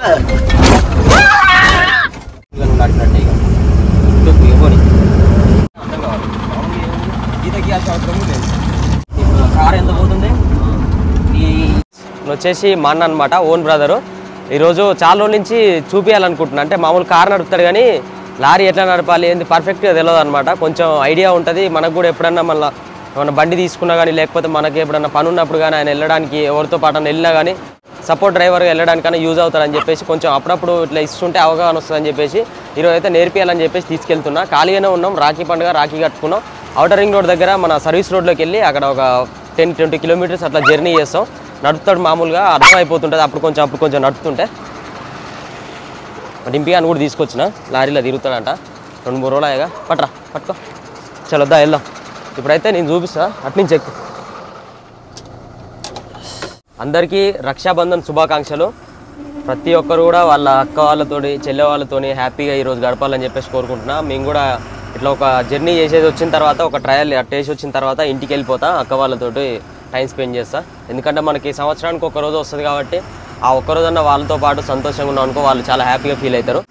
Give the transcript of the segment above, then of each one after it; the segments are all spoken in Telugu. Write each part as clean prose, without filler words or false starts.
కార్ ఎంత పోతుంది? వచ్చేసి మా అన్న అనమాట, ఓన్ బ్రదరు. ఈరోజు చాలా రోజుల నుంచి చూపించాలనుకుంటున్నా. అంటే మామూలు కార్ నడుపుతాడు కానీ లారీ ఎట్లా నడపాలి ఏంది పర్ఫెక్ట్గా తెలియదు అనమాట. కొంచెం ఐడియా ఉంటుంది మనకు కూడా. ఎప్పుడన్నా మళ్ళీ ఏమన్నా బండి తీసుకున్నా కానీ లేకపోతే మనకి ఎప్పుడన్నా పని ఉన్నప్పుడు కానీ ఆయన వెళ్ళడానికి ఎవరితో పాటు వెళ్ళినా కానీ సపోర్ట్ డ్రైవర్గా వెళ్ళడానికైనా యూజ్ అవుతారని చెప్పేసి కొంచెం అప్పుడప్పుడు ఇట్లా ఇస్తుంటే అవగాహన వస్తుందని చెప్పేసి ఈరోజు అయితే నేర్పియాలని చెప్పేసి తీసుకెళ్తున్నా. ఖాళీగానే ఉన్నాం, రాఖీ పండుగ రాఖీ కట్టుకున్నాం. ఔటర్ రింగ్ రోడ్ దగ్గర మన సర్వీస్ రోడ్లోకి వెళ్ళి అక్కడ ఒక 10-20 కిలోమీటర్స్ అట్లా జర్నీ చేస్తాం. నడుపుతాడు మామూలుగా, అర్థమైపోతుంటుంది అప్పుడు కొంచెం నడుపుతుంటే. డింపి అని కూడా తీసుకొచ్చిన, లారీలో తిరుగుతాడంట. 2-3 రోజులు అయ్యాగా. పట్టుకో చలొద్దా వెళ్దాం. ఇప్పుడైతే నేను చూపిస్తా, అట్నుంచి ఎక్కు. అందరికీ రక్షాబంధన్ శుభాకాంక్షలు. ప్రతి ఒక్కరు కూడా వాళ్ళ అక్క వాళ్ళతోటి చెల్లె వాళ్ళతోని హ్యాపీగా ఈరోజు గడపాలని చెప్పేసి కోరుకుంటున్నా. మేము కూడా ఇట్లా ఒక జర్నీ చేసేది వచ్చిన తర్వాత ఒక ట్రయల్ టేస్ట్ వచ్చిన తర్వాత ఇంటికి వెళ్ళిపోతా, అక్క వాళ్ళతోటి టైం స్పెండ్ చేస్తా. ఎందుకంటే మనకి సంవత్సరానికి ఒక రోజు వస్తుంది కాబట్టి ఆ ఒక్కరోజన్న వాళ్ళతో పాటు సంతోషంగా ఉన్నాం అనుకో, వాళ్ళు చాలా హ్యాపీగా ఫీల్ అవుతారు.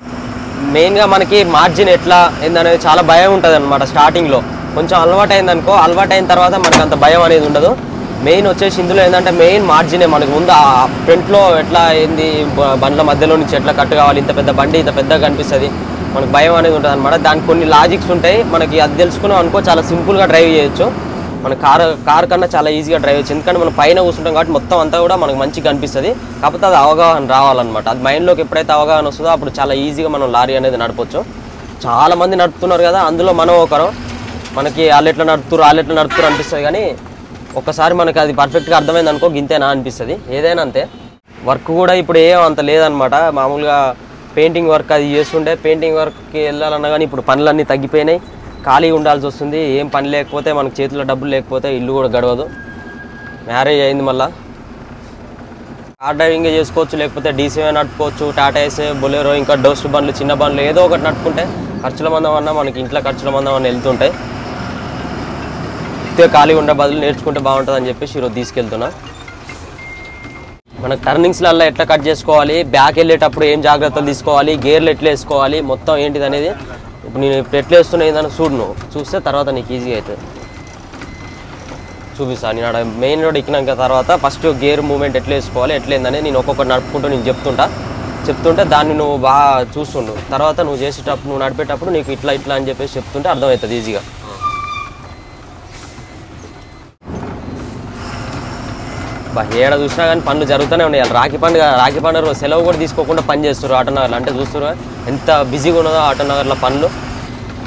మెయిన్గా మనకి మార్జిన్ ఎట్లా ఏందనేది చాలా భయం ఉంటుంది అనమాట. స్టార్టింగ్లో కొంచెం అలవాటు అయిందనుకో, అలవాటు అయిన తర్వాత మనకు అంత భయం అనేది ఉండదు. మెయిన్ వచ్చేసి ఇందులో ఏంటంటే మెయిన్ మార్జినే. మనకు ముందు ఆ ఫ్రంట్లో ఎట్లా ఏంది బండ్ల మధ్యలో నుంచి ఎట్లా కట్టు కావాలి, ఇంత పెద్ద బండి ఇంత పెద్దగా కనిపిస్తుంది, మనకు భయం అనేది ఉంటుంది అనమాట. దానికి కొన్ని లాజిక్స్ ఉంటాయి. మనకి అది తెలుసుకున్నాం అనుకో చాలా సింపుల్గా డ్రైవ్ చేయొచ్చు. మన కార్ కన్నా చాలా ఈజీగా డ్రైవ్ చేయొచ్చు. ఎందుకంటే మనం పైన కూర్చుంటాం కాబట్టి మొత్తం అంతా కూడా మనకు మంచిగా కనిపిస్తుంది. కాకపోతే అది అవగాహన రావాలన్నమాట. అది మైండ్లోకి ఎప్పుడైతే అవగాహన వస్తుందో అప్పుడు చాలా ఈజీగా మనం లారీ అనేది నడపచ్చు. చాలామంది నడుపుతున్నారు కదా, అందులో మనం ఒకరు. మనకి వాళ్ళు ఎట్లా నడుపుతారు అనిపిస్తుంది కానీ ఒక్కసారి మనకి అది పర్ఫెక్ట్గా అర్థమైంది అనుకో, గింతేనా అనిపిస్తుంది. ఏదైనా అంతే. వర్క్ కూడా ఇప్పుడు ఏం అంత లేదనమాట. మామూలుగా పెయింటింగ్ వర్క్ అది చేస్తుంటే పెయింటింగ్ వర్క్కి వెళ్ళాలన్నా కానీ ఇప్పుడు పనులన్నీ తగ్గిపోయినాయి. ఖాళీగా ఉండాల్సి వస్తుంది. ఏం పని లేకపోతే మనకు చేతిలో డబ్బులు లేకపోతే ఇల్లు కూడా గడవదు. మ్యారేజ్ అయింది, మళ్ళీ కార్ డ్రైవింగ్ చేసుకోవచ్చు, లేకపోతే డీసీవే నడుపుకోవచ్చు, టాటా ఏసే, బొలెరో, ఇంకా డోస్ట్ బండ్లు, చిన్న బండ్లు ఏదో ఒకటి నడుపుకుంటే ఖర్చుల మందం అన్నా మనకి ఇంట్లో ఖర్చుల మందం అన్న వెళ్తుంటాయి. ఖాళీ ఉండే బదులు నేర్చుకుంటే బాగుంటుంది అని చెప్పేసి ఈరోజు తీసుకెళ్తున్నా. మనకు టర్నింగ్స్లలో ఎట్లా కట్ చేసుకోవాలి, బ్యాక్ వెళ్ళేటప్పుడు ఏం జాగ్రత్తలు తీసుకోవాలి, గేర్లు ఎట్లా వేసుకోవాలి, మొత్తం ఏంటిది అనేది ఇప్పుడు నేను ఇప్పుడు ఎట్లా వేస్తున్నా ఏదైనా చూడు. నువ్వు చూస్తే తర్వాత నీకు ఈజీగా అవుతుంది. చూపిస్తాను నేను అక్కడ మెయిన్ రోడ్ ఎక్కినాక తర్వాత ఫస్ట్ గేర్ మూమెంట్ ఎట్లా వేసుకోవాలి, ఎట్లా ఏందనేది నేను ఒక్కొక్కటి నడుపుకుంటూ నేను చెప్తుంటే దాన్ని నువ్వు బాగా చూస్తుండు. తర్వాత నువ్వు చేసేటప్పుడు నువ్వు నడిపేటప్పుడు నీకు ఇట్లా అని చెప్పేసి చెప్తుంటే అర్థమవుతుంది ఈజీగా. ఏడ చూసినా కానీ పనులు జరుగుతూనే ఉన్నాయి. రాఖీ పండుగ సెలవు కూడా తీసుకోకుండా పని చేస్తారు ఆటోనగర్లో. అంటే చూస్తారు ఎంత బిజీగా ఉన్నదో ఆటోనగర్లో పనులు.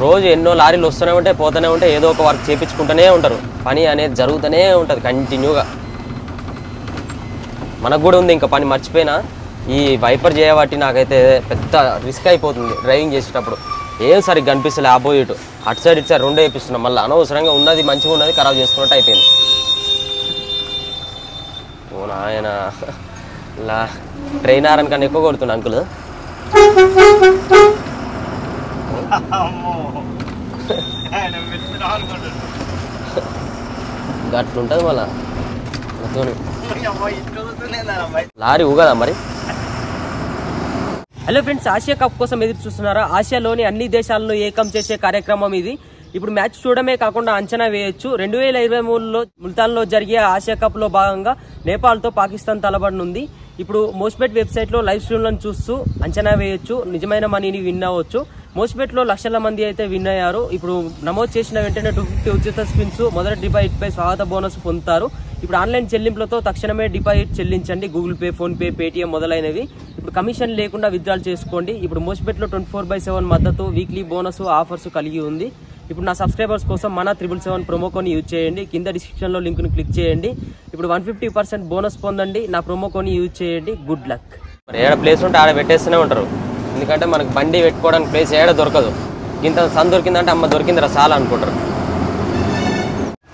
రోజు ఎన్నో లారీలు వస్తూనే ఉంటాయి, పోతూనే ఉంటాయి, ఏదో ఒక వర్క్ చేయించుకుంటూనే ఉంటారు. పని అనేది జరుగుతూనే ఉంటుంది కంటిన్యూగా. మనకు కూడా ఉంది ఇంకా పని. మర్చిపోయినా ఈ వైపర్ చేయబట్టి నాకైతే పెద్ద రిస్క్ అయిపోతుంది డ్రైవింగ్ చేసేటప్పుడు. ఏం సరిగ్గా కనిపిస్తలే, ఆపోజిట్ అటు సైడ్ ఇటు సైడ్ రెండో వేపిస్తున్నాం. మళ్ళీ అనవసరంగా ఉన్నది మంచిగా ఉన్నది ఖరాబ్ చేసుకున్నట్టు అయిపోయింది. ఆయన ట్రైన్ ఆరని కన్నా ఎక్కువ కొడుతున్నా అంకుల్. గట్లుంటుంది మళ్ళా లారీ ఊగదా మరి. హలో ఫ్రెండ్స్, ఆసియా కప్ కోసం ఎదురు చూస్తున్నారా? ఆసియాలోని అన్ని దేశాలను ఏకం చేసే కార్యక్రమం ఇది. ఇప్పుడు మ్యాచ్ చూడమే కాకుండా అంచనా వేయొచ్చు. 2023లో ముల్తాన్లో జరిగే ఆసియా కప్ లో భాగంగా నేపాల్తో పాకిస్తాన్ తలబడనుంది. ఇప్పుడు మోస్బెట్ వెబ్సైట్ లో లైవ్ స్ట్రీమ్లను చూస్తూ అంచనా వేయొచ్చు, నిజమైన మనీని విన్ అవ్వచ్చు. మోస్బెట్ లో లక్షల మంది అయితే విన్ అయ్యారు. ఇప్పుడు నమోదు చేసిన వెంటనే 250 ఉచిత స్పిన్స్, మొదటి డిపాజిట్ పై స్వాగత బోనస్ పొందుతారు. ఇప్పుడు ఆన్లైన్ చెల్లింపులతో తక్షణమే డిపాజిట్ చెల్లించండి. Google pay, phone pay, Paytm మొదలైనవి. ఇప్పుడు కమిషన్ లేకుండా విత్డ్రాల్ చేసుకోండి. ఇప్పుడు మోస్బెట్ లో 24/7 మద్దతు, వీక్లీ బోనస్ ఆఫర్స్ కలిగి ఉంది. ఇప్పుడు నా సబ్స్క్రైబర్స్ కోసం మన 777 ప్రోమో కోడ్ని యూజ్ చేయండి. కింద డిస్క్రిప్షన్లో లింక్ను క్లిక్ చేయండి. ఇప్పుడు 150% బోనస్ పొందండి. నా ప్రోమో కోడ్ని యూజ్ చేయండి. Good luck. మరి ఏడ ప్లేస్ ఉంటే ఆడ పెట్టేస్తూనే ఉంటారు. ఎందుకంటే మనకు బండి పెట్టుకోవడానికి ప్లేస్ ఏడ దొరకదు. ఇంత సన్ దొరికిందంటే అమ్మ దొరికిందిరా చాలా అనుకుంటారు.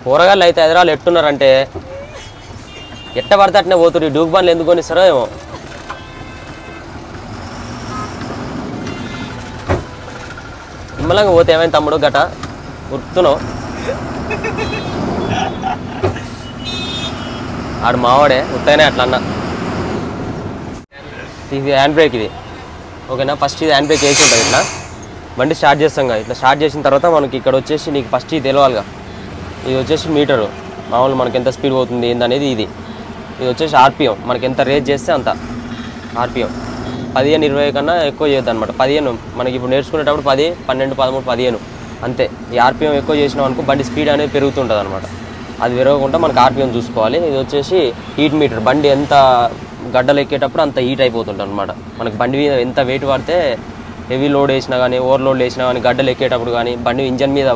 కూరగాయలు అయితే హైదరాబాద్ ఎట్టున్నారంటే ఎట్ట పడితే అట్నే పోతురు. ఈ డూక్ బండ్లు ఎందుకు కొనిస్తారో ఏమో. నిమ్మలంగా పోతే ఏమైంది తమ్ముడు గట ఉరుకుతున్నావు. ఆడు మావాడే ఉత్తగానే అట్లా అన్న. ఇది హ్యాండ్ బ్రేక్ ఇది ఓకేనా. ఫస్ట్ ఇది హ్యాండ్ బ్రేక్ వేసి ఉంటుంది. ఇట్లా బండి స్టార్ట్ చేస్తాం కదా, ఇట్లా స్టార్ట్ చేసిన తర్వాత మనకి ఇక్కడ వచ్చేసి నీకు ఫస్ట్ ఇది తెలవాలిగా. ఇది వచ్చేసి మీటరు మామూలు మనకి ఎంత స్పీడ్ పోతుంది ఏందనేది. ఇది వచ్చేసి ఆర్పిఎం, మనకి ఎంత రేజ్ చేస్తే అంత ఆర్పిఎం. 15-20 కన్నా ఎక్కువ చేయొద్దు అనమాట. 15 మనకి ఇప్పుడు నేర్చుకునేటప్పుడు 10, 12, 13, 15 అంతే. ఈ ఆర్పిఎం ఎక్కువ చేసినాం అనుకో బండి స్పీడ్ అనేది పెరుగుతుంటుంది అనమాట. అది పెరగకుండా మనకు ఆర్పిఎం చూసుకోవాలి. ఇది వచ్చేసి హీట్ మీటర్, బండి ఎంత గడ్డలు ఎక్కేటప్పుడు అంత హీట్ అయిపోతుంటుంది అనమాట. మనకి బండి మీద ఎంత వెయిట్ పడితే హెవీ లోడ్ వేసినా కానీ ఓవర్లోడ్ వేసినా కానీ గడ్డలు ఎక్కేటప్పుడు కానీ బండి ఇంజన్ మీద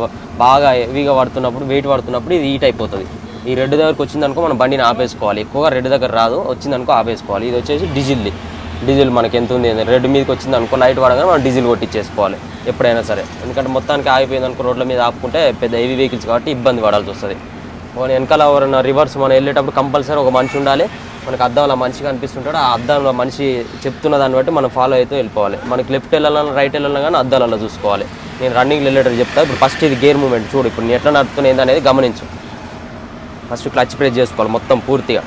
బాగా హెవీగా పడుతున్నప్పుడు వెయిట్ పడుతున్నప్పుడు ఇది హీట్ అయిపోతుంది. ఈ రెడ్ దగ్గరకు వచ్చిందనుకో మనం బండిని ఆపేసుకోవాలి. ఎక్కువగా రెడ్ దగ్గర రాదు, వచ్చిందనుకో ఆపేసుకోవాలి. ఇది వచ్చేసి డీజిల్ మనకి ఎంత ఉంది రెడ్ మీదకి వచ్చింది అనుకో లైట్ పడగానే మనం డీజిల్ కొట్టించేసుకోవాలి ఎప్పుడైనా సరే. ఎందుకంటే మొత్తానికి ఆగిపోయింది అనుకో రోడ్ల మీద ఆపుకుంటే పెద్ద హెవీ వెహికల్స్ కాబట్టి ఇబ్బంది పడాల్సి వస్తుంది. వెనకాల ఎవరైనా రివర్స్ మనం వెళ్ళేటప్పుడు కంపల్సరీ ఒక మనిషి ఉండాలి. మనకు అద్దంలో మనిషిగా అనిపిస్తుంటాడు, ఆ అద్దంలో మనిషి చెప్తున్న దాన్ని బట్టి మనం ఫాలో అవుతూ వెళ్ళిపోవాలి. మనకి లెఫ్ట్ వెళ్ళాలన్నా రైట్ వెళ్ళాలన్నా కానీ అద్దాలలో చూసుకోవాలి. నేను రన్నింగ్ వెళ్ళేటప్పుడు చెప్తాను. ఇప్పుడు ఫస్ట్ ఇది గేర్ మూమెంట్ చూడు, ఇప్పుడు నేను ఎట్లా నడుపుతున్నా అనేది గమనించు. ఫస్ట్ క్లచ్ ప్రెస్ చేసుకోవాలి మొత్తం పూర్తిగా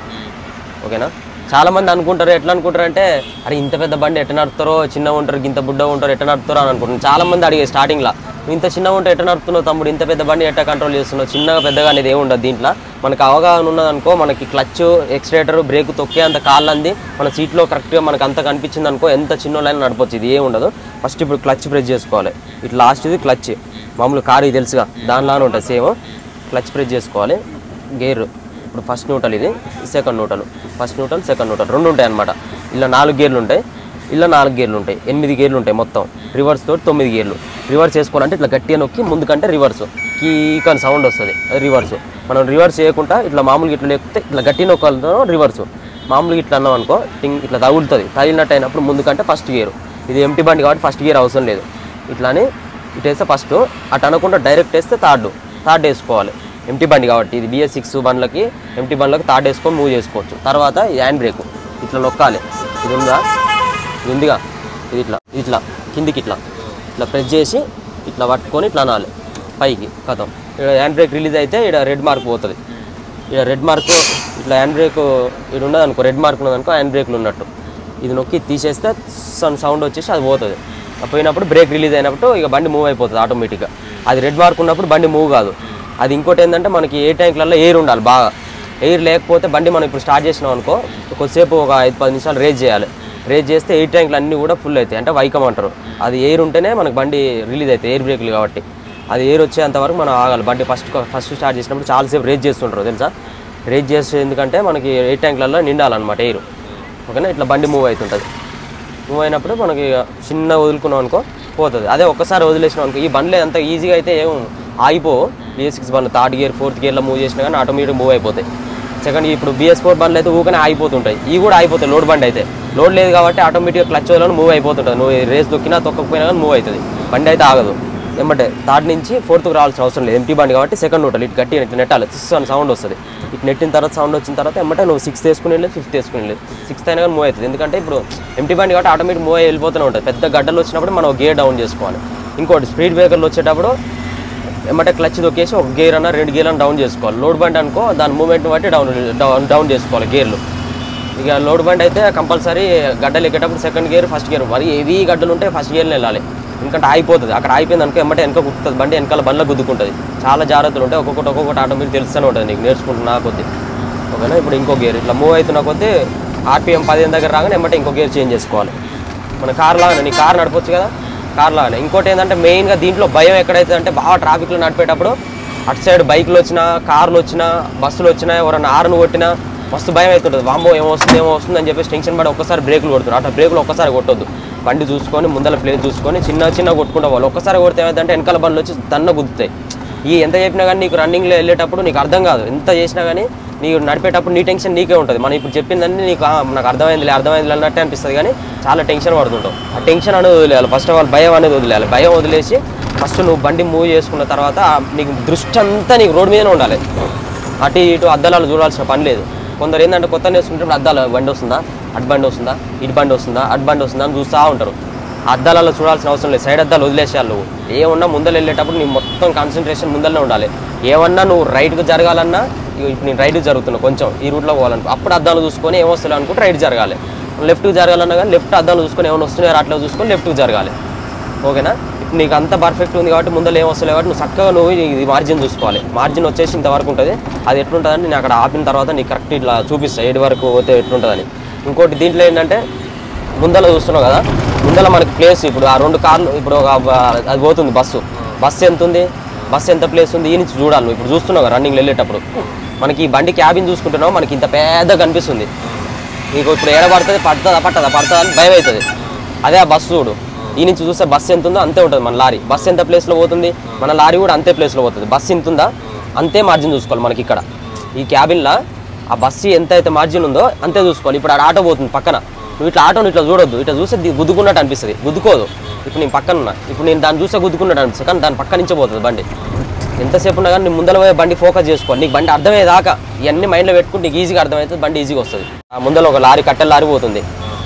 ఓకేనా. చాలామంది అనుకుంటారు, ఎట్లా అనుకుంటారు అంటే అరే ఇంత పెద్ద బండి ఎట్లా నడుపుతారో, చిన్నగా ఉంటారు ఇంత బుడ్డ ఉంటారు ఎట్లా నడుపుతారో అని అనుకుంటున్నాను. చాలామంది అడిగే స్టార్టింగ్లో ఇంత చిన్నగా ఉంటే ఎట్లా నడుపుతున్నావు తమ్ముడు, ఇంత పెద్ద బండి ఎట్లా కంట్రోల్ చేస్తున్నావు, చిన్నగా పెద్దగా అనేది ఏముండదు దీంట్లో. మనకు అవగాహన ఉన్నదనుకో మనకి క్లచ్ ఎక్స్లేటర్ బ్రేక్ తొక్కే అంత కాళ్ళంది మన సీట్లో కరెక్ట్గా మనకు అంత కనిపించింది అనుకో ఎంత చిన్నోళ్ళైనా నడపచ్చు. ఇది ఏముండదు. ఫస్ట్ ఇప్పుడు క్లచ్ ప్రెస్ చేసుకోవాలి. ఇట్లా లాస్ట్ ఇది క్లచ్ మామూలు కారు ఇది తెలుసుగా దానిలానే ఉంటుంది సేమ్. క్లచ్ ప్రెస్ చేసుకోవాలి. గేర్ ఇప్పుడు ఫస్ట్ న్యూట్రల్, ఇది second neutral. First neutral second neutral 2 ఉంటాయి అనమాట. ఇలా 4 గేర్లు ఉంటాయి, ఇలా 4 గేర్లు ఉంటాయి, 8 గేర్లు ఉంటాయి మొత్తం. రివర్స్ తోటి 9 గేర్లు. రివర్స్ చేసుకోవాలంటే ఇట్లా గట్టిగా నొక్కి ముందుకంటే రివర్స్ కీకని సౌండ్ వస్తుంది, అది రివర్స్. మనం రివర్స్ చేయకుండా ఇట్లా మామూలుగా ఇట్లా లేకపోతే ఇట్లా గట్టి నొక్కాలతో రివర్స్. మామూలుగా ఇట్లా అన్నాం అనుకో ఇట్లా తగులుతుంది. తగిలినట్టు అయినప్పుడు ముందుకంటే ఫస్ట్ గేరు. ఇది ఎంటీ బండి కాబట్టి ఫస్ట్ గేర్ అవసరం లేదు. ఇట్లానే ఇటు వేస్తే ఫస్ట్, అటు అనకుండా డైరెక్ట్ వేస్తే థర్డ్ వేసుకోవాలి. ఎంటీ బండి కాబట్టి ఇది BS6 బండ్లకి ఎంటీ బండ్లకి థర్డ్ వేసుకొని మూవ్ చేసుకోవచ్చు. తర్వాత హ్యాండ్ బ్రేక్ ఇట్లా నొక్కాలి. ఇది ఉందిగా ఇది ఇట్లా కిందికి ఇట్లా ప్రెస్ చేసి ఇట్లా పట్టుకొని ఇట్లా అనాలి పైకి కథం. ఇక్కడ హ్యాండ్ బ్రేక్ రిలీజ్ అయితే ఇక్కడ రెడ్ మార్క్ పోతుంది. ఇక్కడ రెడ్ మార్క్ ఇట్లా హ్యాండ్ బ్రేక్ ఇక్కడ ఉన్నది అనుకో, రెడ్ మార్క్ ఉన్నదనుకో హ్యాండ్ బ్రేక్లు ఉన్నట్టు. ఇది నొక్కి తీసేస్తే సౌండ్ వచ్చేసి అది పోతుంది. పోయినప్పుడు బ్రేక్ రిలీజ్ అయినప్పుడు ఇక బండి మూవ్ అయిపోతుంది ఆటోమేటిక్గా. అది రెడ్ మార్క్ ఉన్నప్పుడు బండి మూవ్ కాదు. అది ఇంకోటి ఏంటంటే మనకి ఏ ట్యాంక్లలో ఎయిర్ ఉండాలి బాగా. ఎయిర్ లేకపోతే బండి మనం ఇప్పుడు స్టార్ట్ చేసినాం అనుకో కొద్దిసేపు ఒక 5-10 నిమిషాలు రేజ్ చేయాలి. రేజ్ చేస్తే ఎయిర్ ట్యాంకులు అన్నీ కూడా ఫుల్ అవుతాయి, అంటే వైకం అంటారు. అది ఎయిర్ ఉంటేనే మనకు బండి రిలీజ్ అవుతాయి, ఎయిర్ బ్రేక్లు కాబట్టి. అది ఎయిర్ వచ్చేంతవరకు మనం ఆగాలి. బండి ఫస్ట్ స్టార్ట్ చేసినప్పుడు చాలాసేపు రేజ్ చేస్తుంటారు తెలుసా. రేజ్ చేస్తే ఎందుకంటే మనకి ఎయిర్ ట్యాంకులలో నిండాలన్నమాట ఎయిర్ ఓకేనా. ఇట్లా బండి మూవ్ అవుతుంటుంది. మూవ్ అయినప్పుడు మనకి చిన్న వదులుకున్నాం అనుకో పోతుంది. అదే ఒక్కసారి వదిలేసినాం అనుకో ఈ బండ్లే అంత ఈజీగా అయితే ఏం ఆగిపోవు. BS6 బండ్లు 3rd గేర్ 4th గేర్లో మూవ్ చేసినా కానీ ఆటోమేటిక్ మూవ్ అయిపోతాయి. సెకండ్ ఇప్పుడు BS4 బండ్లు అయితే ఊకనే ఆగిపోతుంటాయి. ఇవి కూడా ఆగిపోతాయి లోడ్ బండి అయితే. లోడ్ లేదు కాబట్టి ఆటోమేటిక్గా క్లచ్ వదలని మూవ్ అయిపోతుంటుంది. నువ్వు రేస్ దొక్కినా తొక్కకపోయినా కానీ మూవ్ అవుతుంది. బండి అయితే ఆగదు. ఏమంటే 3rd నుంచి 4th రావాల్సిన అవసరం లేదు. ఎంటీ బండి కాబట్టి సెకండ్ న్యూట్రల్ ఇటు గట్టి ఇట్లా నెట్టాలి. అని సౌండ్ వస్తుంది. ఇటు నెట్టిన తర్వాత సౌండ్ వచ్చిన తర్వాత ఏమంటే నువ్వు 6th వేసుకుని వెళ్ళి 5th వేసుకుని వెళ్ళి 6th అయినా కానీ మూవ్ అవుతుంది. ఎందుకంటే ఇప్పుడు ఎంటీ బండి కాబట్టి ఆటోమేటిక్ మూవ్ అయ్యి వెళ్ళిపోతూనే ఉంటుంది. పెద్ద గడ్డలు వచ్చినప్పుడు మనం గేర్ డౌన్ చేసుకోవాలి. ఇంకోటి స్పీడ్ బ్రేకర్లు వచ్చేటప్పుడు ఏమంటే క్లచ్ దొక్కేసి ఒక గేర్ అన్న 2 గేర్లను డౌన్ చేసుకోవాలి. లోడ్ బండి అనుకో దాని మూమెంట్ని బట్టి డౌన్ చేసుకోవాలి గేర్లు. ఇక లోడ్ బండి అయితే కంపల్సరీ గడ్డలు ఎక్కేటప్పుడు సెకండ్ గేర్ ఫస్ట్ గేర్. మరి ఏవి గడ్డలు ఉంటే ఫస్ట్ గేర్ని వెళ్ళాలి. ఎందుకంటే ఆగిపోతుంది. అక్కడ ఆగిపోయింది అనుకో ఎమ్మటే వెనక గుర్తుంది బండి, వెనకాల బండ్లో గుద్దుకుంటుంది. చాలా జాగ్రత్తలు ఉంటాయి. ఒక్కొక్కటి ఆటోమేటిక్ తెలుస్తూనే ఉంటుంది నీకు నేర్చుకుంటున్నా కొద్దీ ఓకేనా. ఇప్పుడు ఇంకో గేర్ ఇట్లా మూవ్ అవుతున్న కొద్దీ RPM 15 దగ్గర రాగానే ఎమ్మటే ఇంకో గేర్ చేంజ్ చేసుకోవాలి. మన కార్ లాగానే నీ కార్ నడపొచ్చు కదా, కార్ లాగానే. ఇంకోటి ఏంటంటే మెయిన్గా దీంట్లో భయం ఎక్కడైతే అంటే బాగా ట్రాఫిక్లో నడిపేటప్పుడు అటు సైడ్ బైక్లు వచ్చినా కార్లు వచ్చినా బస్సులు వచ్చినా ఎవరైనా ఆరును కొట్టినా మస్తు భయం అవుతుంటుంది. వామ్మో ఏమో వస్తుంది అని చెప్పేసి టెన్షన్ పడి ఒక్కసారి బ్రేకులు కొడుతున్నారు. అట్లా బ్రేకులు ఒక్కసారి కొట్టొద్దు. బండి చూసుకొని ముందర ప్లేస్ చూసుకొని చిన్న కొట్టుకుంటా వాళ్ళు. ఒక్కసారి కొడితే ఏమైందంటే వెనకాల బండ్లు వచ్చి దన్న గుద్దుతాయి. ఎంత చెప్పినా కానీ నీకు రన్నింగ్లో వెళ్ళేటప్పుడు నీకు అర్థం కాదు. ఎంత చేసినా కానీ నీకు నడిపేటప్పుడు నీ టెన్షన్ నీకే ఉంటుంది. మనం ఇప్పుడు చెప్పిందని నీకు నాకు అర్థమైంది అన్నట్టే అనిపిస్తుంది, కానీ చాలా టెన్షన్ పడుతుంటావు. ఆ టెన్షన్ అనేది వదిలేయాలి. ఫస్ట్ ఆఫ్ ఆల్ భయం అనేది వదిలేయాలి. భయం వదిలేసి ఫస్ట్ నువ్వు బండి మూవ్ చేసుకున్న తర్వాత నీకు దృష్టి అంతా నీకు రోడ్డు మీదనే ఉండాలి. అటు ఇటు అద్దాలు చూడాల్సిన పని లేదు. కొందరు ఏంటంటే కొత్త నేర్చుకుంటే అద్దాలు బండి వస్తుందా, అటు బండి వస్తుందా, ఇటు బండి వస్తుందా, అటు బండి వస్తుందా అని చూస్తూ ఉంటారు. అద్దాలలో చూడాల్సిన అవసరం లేదు. సైడ్ అద్దాలు వదిలేసేయాలి. నువ్వు ఏమన్నా ముందర వెళ్ళేటప్పుడు నీ మొత్తం కాన్సన్ట్రేషన్ ముందరనే ఉండాలి. ఏమన్నా నువ్వు రైట్కి జరగాలన్నా ఇప్పుడు నేను రైట్కి జరుగుతున్నా కొంచెం ఈ రూట్లో పోవాలనుకో అప్పుడు అద్దాలు చూసుకొని ఏమొస్తుంది అనుకుంటే రైట్ జరగాలి. లెఫ్ట్కి జరగాలన్నా కానీ లెఫ్ట్ అద్దాలు చూసుకొని ఏమైనా వస్తున్నాయో అట్లా చూసుకొని లెఫ్ట్కి జరగాలి. ఓకేనా? ఇప్పుడు నీకు అంత పర్ఫెక్ట్ ఉంది కాబట్టి ముందర ఏం వస్తలేదు కాబట్టి నువ్వు చక్కగా నువ్వు ఇది మార్జిన్ చూసుకోవాలి. మార్జిన్ వచ్చేసి ఇంతవరకు ఉంటుంది. అది ఎట్లుంటుందని నేను అక్కడ ఆపిన తర్వాత నీకు కరెక్ట్ ఇట్లా చూపిస్తాను ఏడు వరకు పోతే ఎట్లుంటుందని. ఇంకోటి దీంట్లో ఏంటంటే ముందర చూస్తున్నావు కదా, ముందర మనకి ప్లేస్ ఇప్పుడు ఆ 2 కార్లు ఇప్పుడు అది పోతుంది బస్సు ఎంత ఉంది, బస్సు ఎంత ప్లేస్ ఉంది ఈ నుంచి చూడాలి. నువ్వు ఇప్పుడు చూస్తున్నావు కదా రన్నింగ్ వెళ్ళేటప్పుడు మనకి ఈ బండి క్యాబిన్ చూసుకుంటున్నావు, మనకి ఇంత పెద్ద కనిపిస్తుంది. నీకు ఇప్పుడు ఏడ పడుతుంది పట్టదా అని భయం అవుతుంది. అదే ఆ బస్సు చూడు, ఈ నుంచి చూస్తే బస్సు ఎంత ఉందో అంతే ఉంటుంది. మన లారీ బస్సు ఎంత ప్లేస్లో పోతుంది, మన లారీ కూడా అంతే ప్లేస్లో పోతుంది. బస్సు ఎంత ఉందా అంతే మార్జిన్ చూసుకోవాలి. మనకి ఇక్కడ ఈ క్యాబిన్లో ఆ బస్సు ఎంత అయితే మార్జిన్ ఉందో అంతే చూసుకోవాలి. ఇప్పుడు ఆ ఆటో పోతుంది పక్కన, నువ్వు ఇట్లా ఆటోని ఇట్లా చూడొద్దు, ఇట్లా చూస్తే గుద్దుకున్నట్టు అనిపిస్తుంది, గుద్దుకోదు. ఇప్పుడు నేను పక్కన ఉన్నా, ఇప్పుడు నేను దాన్ని చూస్తే గుద్దుకున్నట్టు అనిపిస్తుంది, కానీ దాని పక్క నుంచే పోతుంది బండి. ఎంతసేపు ఉన్నా కానీ నీ ముందర పోయే బండి ఫోకస్ చేసుకోవాలి. నీకు బండి అర్థమయ్యేదాకా ఇవన్నీ మైండ్లో పెట్టుకుంటే నీకు ఈజీగా అర్థమవుతుంది, బండి ఈజీగా వస్తుంది. ఆ ముందర ఒక లారీ కట్టెల లారీ పోతుంది.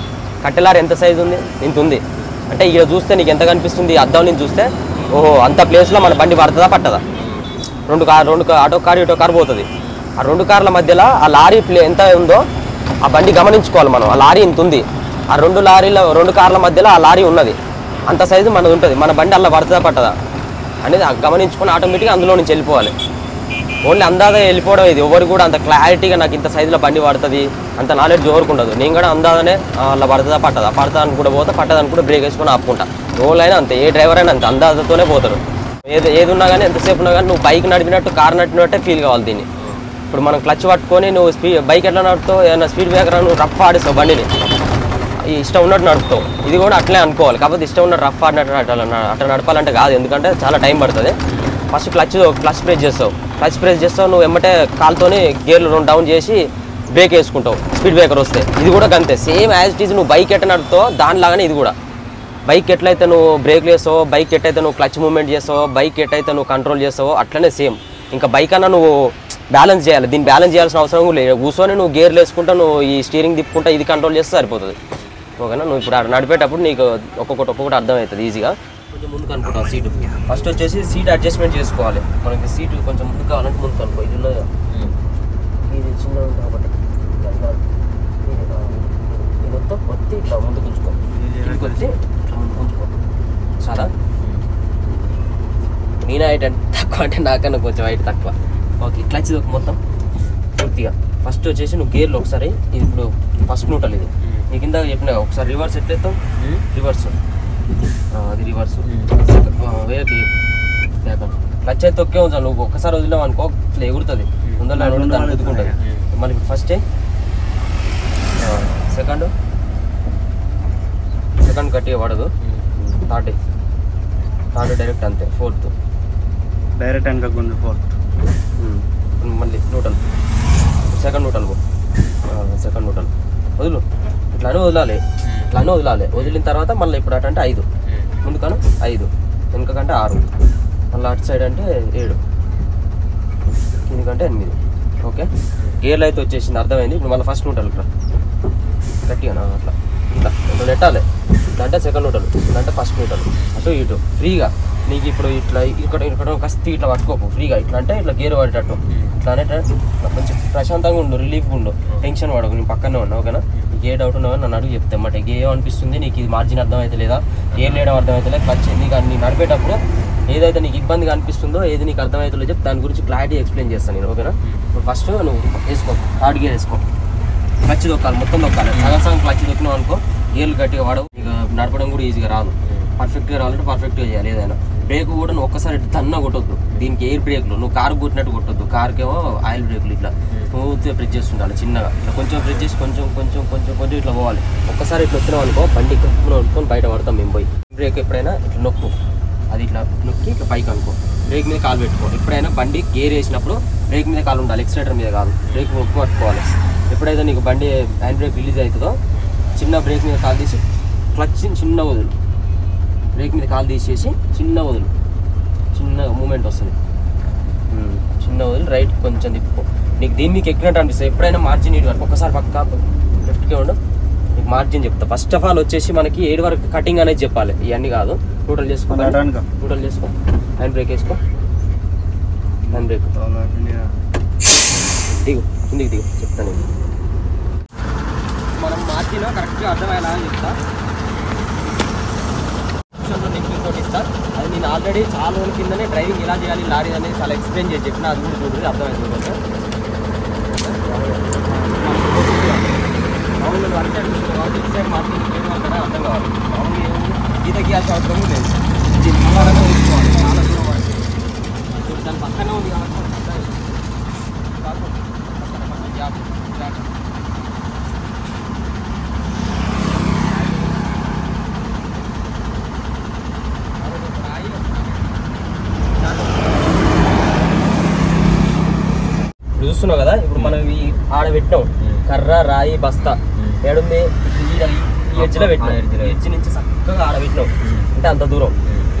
కట్టెల లారీ ఎంత సైజు ఉంది, ఇంత ఉంది అంటే ఇక్కడ చూస్తే నీకు ఎంత కనిపిస్తుంది, అద్దం నుంచి చూస్తే ఓహో అంత ప్లేస్లో మన బండి పడుతుందా పట్టదా. 2 ఆటో కారు ఇటో కారు పోతుంది. ఆ 2 కార్ల మధ్యలో ఆ లారీ ఎంత ఉందో ఆ బండి గమనించుకోవాలి మనం. ఆ లారీ ఇంత ఉంది, ఆ 2 కార్ల మధ్యలో ఆ లారీ ఉన్నది, అంత సైజు మనది ఉంటుంది. మన బండి అలా పడుతుందా పట్టదా అనేది గమనించుకొని ఆటోమేటిక్గా అందులో నుంచి వెళ్ళిపోవాలి. ఓన్లీ అందాజ వెళ్ళిపోవడం. ఇది ఎవరు కూడా అంత క్లారిటీగా నాకు ఇంత సైజులో బండి పడుతుంది అంత నాలెడ్జ్ ఎవరికి ఉండదు. నేను కూడా అందాజనే అలా పడుతుందా పట్టదా అని కూడా పోతా, పట్టదని కూడా బ్రేక్ వేసుకొని ఆపుకుంటా. ఎవరైనా అంతే, ఏ డ్రైవర్ అయినా అంతే అందాజతోనే పోతాడు. ఏది ఉన్నా కానీ ఎంతసేపు ఉన్నా కానీ నువ్వు బైక్ నడిపినట్టు కారు నడిపినట్టే ఫీల్ కావాలి దీన్ని. ఇప్పుడు మనం క్లచ్ పట్టుకొని నువ్వు బైక్ ఎట్లా నడుపుతావు, ఏదైనా స్పీడ్ బ్రేకర్ నువ్వు రఫ్ ఆడిస్తావు బండిని, ఇష్టం ఉన్నట్టు నడుపుతావు. ఇది కూడా అట్లే అనుకోవాలి. కాకపోతే ఇష్టం ఉన్నట్టు రఫ్ ఆడినట్టు అట్లా నడపాలంటే కాదు, ఎందుకంటే చాలా టైం పడుతుంది. ఫస్ట్ క్లచ్ ప్రెస్ చేస్తావు నువ్వు ఎమ్మటే కాలుతోని గేర్లు 2 డౌన్ చేసి బ్రేక్ వేసుకుంటావు స్పీడ్ బ్రేకర్ వస్తే. ఇది కూడా అంతే సేమ్ యాజ్ ఇట్ ఈజ్. నువ్వు బైక్ ఎట్లా నడుపుతావో దానిలాగానే ఇది కూడా. బైక్ ఎట్లయితే నువ్వు బ్రేక్లు వేస్తావో, బైక్ ఎట్లయితే నువ్వు క్లచ్ మూవ్మెంట్ చేస్తావో, బైక్ ఎట్లయితే నువ్వు కంట్రోల్ చేస్తావో అట్లనే సేమ్. ఇంకా బైక్ అన్నా నువ్వు బ్యాలెన్స్ చేయాలి. దీన్ని బ్యాలెన్స్ చేయాల్సిన అవసరం లేదు. కూర్చొని నువ్వు గేర్లు వేసుకుంటా నువ్వు ఈ స్టీరింగ్ తిప్పుకుంటా ఇది కంట్రోల్ చేస్తే సరిపోతుంది. ఓకేనా? నువ్వు ఇప్పుడు నడిపేటప్పుడు నీకు ఒక్కొక్కటి అర్థమవుతుంది ఈజీగా. కొంచెం ముందుకు అనుకుంటావు సీటు. ఫస్ట్ వచ్చేసి సీట్ అడ్జస్ట్మెంట్ చేసుకోవాలి. మనకి సీటు కొంచెం ముందుకు కావాలంటే ముందుకు అనుకో. ఇది ఉన్నది ఇది చిన్న కాబట్టి ఇది మొత్తం వచ్చి ఇట్లా ముందుకు ఉంచుకో, ఇంటికి వచ్చి ఇట్లా ముందుకు ఉంచుకో. చాలా నేను హైట్ అంటే తక్కువ, అంటే నాకన్నా కొంచెం హైట్ తక్కువ. ఓకే, క్లచ్ మొత్తం పూర్తిగా. ఫస్ట్ వచ్చేసి నువ్వు గేర్లు ఒకసారి ఇది ఇప్పుడు ఫస్ట్ న్యూట్రల్ ఇది నీ కింద చెప్పిన ఒకసారి రివర్స్ ఎట్లయితావు, రివర్స్ అది రివర్స్ క్లచ్ అయితే తొక్కే ఉంచాలి. నువ్వు ఒక్కసారి వదిలేవు అనుకో ఇట్లా ఎగురుతుంది, ముందర దాన్ని ఎదుర్కొంటుంది. మళ్ళీ ఇప్పుడు ఫస్ట్ సెకండ్ గట్టిగా పడదు, థర్డ్ డైరెక్ట్ అంతే, ఫోర్త్ డైరెక్ట్ వెనక ఫోర్త్. మళ్ళీ న్యూట్రల్ సెకండ్ న్యూట్రల్ వదులు. ఇట్లానే వదలాలి. వదిలిన తర్వాత మళ్ళీ ఇప్పుడు అటు అంటే 5 ముందుకను 5 వెనుకకంటే 6 మళ్ళీ అటు సైడ్ అంటే 7 కిందికంటే 8. ఓకే, గేర్లు అయితే వచ్చేసింది, అర్థమైంది. ఇప్పుడు మళ్ళీ ఫస్ట్ న్యూట్రల్ ఇక్కడ గట్టిగా ఇట్లా నెట్టాలి. ఇట్లా సెకండ్ న్యూట్రల్, ఇట్లా ఫస్ట్ న్యూట్రల్, అటు ఇటు ఫ్రీగా. నీకు ఇప్పుడు ఇట్లా ఇక్కడ కస్తి ఇట్లా పట్టుకోకు ఫ్రీగా. ఇట్లా అంటే ఇట్లా గేర్ పడేటట్టు ఇట్లా అనేటట్టు కొంచెం ప్రశాంతంగా ఉండు, రిలీఫ్గా ఉండు, టెన్షన్ పడకు. నేను పక్కనే ఉన్నా. ఓకేనా? నీకు ఏ డౌట్ ఉన్నావో నన్ను అడుగు చెప్తే అన్నమాట. ఏం అనిపిస్తుంది నీకు, ఇది మార్జిన్ అర్థమైతే లేదా, ఏం లేడం అర్థమైతే లేదు, క్లచ్ నీకు నీ నడిపేటప్పుడు ఏదైతే నీకు ఇబ్బందిగా అనిపిస్తుందో, ఏది నీకు అర్థమవుతుందో చెప్పి దాని గురించి క్లారిటీ ఎక్స్ప్లెయిన్ చేస్తాను నేను. ఓకేనా? ఇప్పుడు ఫస్ట్ నువ్వు వేసుకో, థర్డ్ గేర్ వేసుకో, క్లచ్ దొక్కాలి, మొత్తం దొక్కాలి. సగం క్లచ్ దొక్కినావు అనుకో గేర్లు గట్టిగా వాడవు, ఇక నడపడం కూడా ఈజీగా రాదు. పర్ఫెక్ట్గా రావాలంటే పర్ఫెక్ట్గా చేయాలి ఏదైనా. బ్రేక్ కూడా నువ్వు ఒక్కసారి దన్న కొట్టొద్దు. దీనికి ఎయిర్ బ్రేక్లు నువ్వు కారు కొట్టినట్టు కొట్టొద్దు. కారుకేమో ఆయిల్ బ్రేక్లు ఇట్లా స్మూత్గా ప్రెస్ చేస్తుండాలి చిన్నగా. ఇట్లా కొంచెం ప్రెస్ చేసి కొంచెం ఇట్లా పోవాలి. ఒక్కసారి ఇట్లా వచ్చినావు అనుకో బండి కప్పున అనుకొని బయట పడతాం మేము పోయి. బ్రేక్ ఎప్పుడైనా ఇట్లా నొక్కు, అది ఇట్లా నొక్కి ఇట్లా పైకి అనుకో, బ్రేక్ మీద కాలు పెట్టుకో. ఎప్పుడైనా బండి గేర్ వేసినప్పుడు బ్రేక్ మీద కాలు ఉండాలి, ఎక్సిలేటర్ మీద కాదు. బ్రేక్ నొక్కు పట్టుకోవాలి. ఎప్పుడైతే నీకు బండి హ్యాండ్ బ్రేక్ రిలీజ్ అవుతుందో చిన్న బ్రేక్ మీద కాలు తీసి క్లచ్ చిన్న వదులు, బ్రేక్ మీద కాలు తీసేసి చిన్న వదులు, చిన్న మూమెంట్ వస్తుంది. చిన్న వదిలి రైట్ కొంచెం తిప్పుకో. నీకు దీన్ని మీకు ఎక్కినట్టు అనిపిస్తుంది. ఎప్పుడైనా మార్జిన్ 7 వరకు ఒకసారి పక్క లెఫ్ట్కే ఉండు, నీకు మార్జిన్ చెప్తా. ఫస్ట్ ఆఫ్ ఆల్ వచ్చేసి మనకి 7 వరకు కటింగ్ అనేది చెప్పాలి, ఇవన్నీ కాదు. న్యూట్రల్ చేసుకో, హ్యాండ్ బ్రేక్ వేసుకో, హ్యాండ్ బ్రేక్ దిగు, కిందికి దిగు చెప్తాను. మనం మార్జిన్ కరెక్ట్గా అర్థమయ్యేలా చెప్తా. నెక్స్ట్ ఇంకోటి ఇస్తా. అది నేను ఆల్రెడీ చాలా రోజుల కిందనే డ్రైవింగ్ ఎలా చేయాలి లారీ అనేది చాలా ఎక్స్ప్లెయిన్ చేసి చెప్పిన, అది కూడా చూడండి అర్థమైంది. మామూలు వర్క్ అనిపిస్తుంది కాబట్టి ఇటు సైడ్ మార్కెట్ ఏం అక్కడ అర్థం కావాలి. మామూలు గీత గీయాల్సిన అవసరం లేదు. ఇది నిమ్మలంగా తీసుకోవాలి, చాలా దూరం పడుతుంది. ఇప్పుడు దాని పక్కనే ఉంది కాబట్టి చూస్తున్నావు కదా. ఇప్పుడు మనం ఈ ఆడ పెట్టినాం కర్ర రాయి బస్తా ఏడుంది ఈ ఎడ్జ్లో పెట్టినాం. ఎడ్జ్ నుంచి చక్కగా ఆడ పెట్టినాం అంటే అంత దూరం.